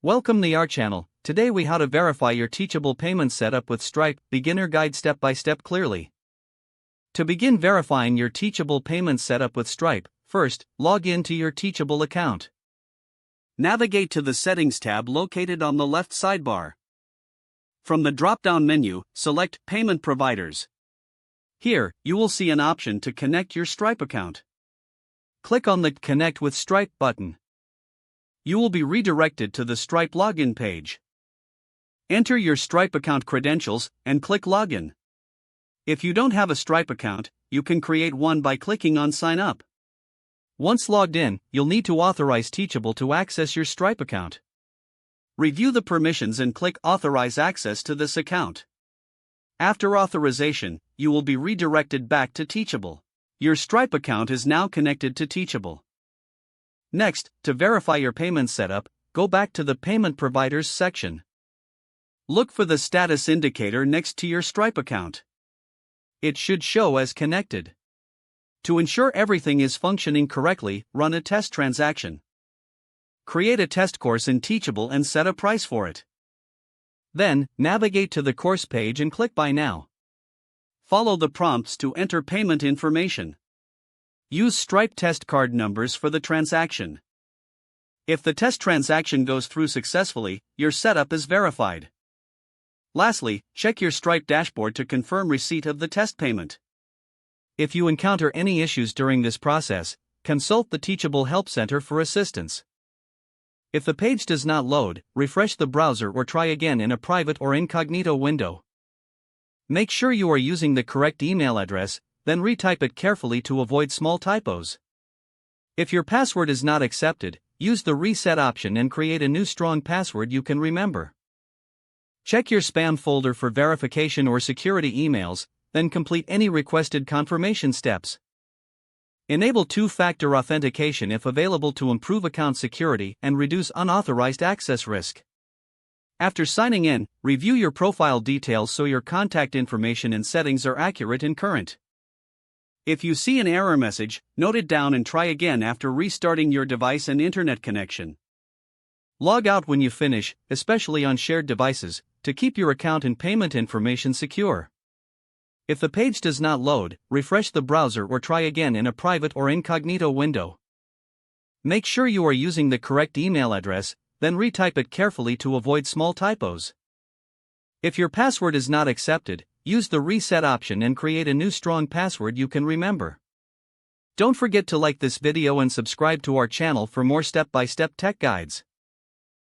Welcome to our channel. Today we how to verify your Teachable payment setup with Stripe, beginner guide step by step clearly. To begin verifying your Teachable payment setup with Stripe, first, log in to your Teachable account. Navigate to the Settings tab located on the left sidebar. From the drop-down menu, select Payment Providers. Here, you will see an option to connect your Stripe account. Click on the Connect with Stripe button. You will be redirected to the Stripe login page. Enter your Stripe account credentials and click Login. If you don't have a Stripe account, you can create one by clicking on Sign Up. Once logged in, you'll need to authorize Teachable to access your Stripe account. Review the permissions and click Authorize Access to this account. After authorization, you will be redirected back to Teachable. Your Stripe account is now connected to Teachable. Next, to verify your payment setup, go back to the Payment Providers section. Look for the status indicator next to your Stripe account. It should show as connected. To ensure everything is functioning correctly, run a test transaction. Create a test course in Teachable and set a price for it. Then, navigate to the course page and click Buy Now. Follow the prompts to enter payment information. Use Stripe test card numbers for the transaction. If the test transaction goes through successfully, your setup is verified. Lastly, check your Stripe dashboard to confirm receipt of the test payment. If you encounter any issues during this process, consult the Teachable Help Center for assistance. If the page does not load, refresh the browser or try again in a private or incognito window. Make sure you are using the correct email address, then retype it carefully to avoid small typos. If your password is not accepted, use the Reset option and create a new strong password you can remember. Check your spam folder for verification or security emails, then complete any requested confirmation steps. Enable two-factor authentication if available to improve account security and reduce unauthorized access risk. After signing in, review your profile details so your contact information and settings are accurate and current. If you see an error message, note it down and try again after restarting your device and internet connection. Log out when you finish, especially on shared devices, to keep your account and payment information secure. If the page does not load, refresh the browser or try again in a private or incognito window. Make sure you are using the correct email address, then retype it carefully to avoid small typos. If your password is not accepted, use the Reset option and create a new strong password you can remember. Don't forget to like this video and subscribe to our channel for more step-by-step tech guides.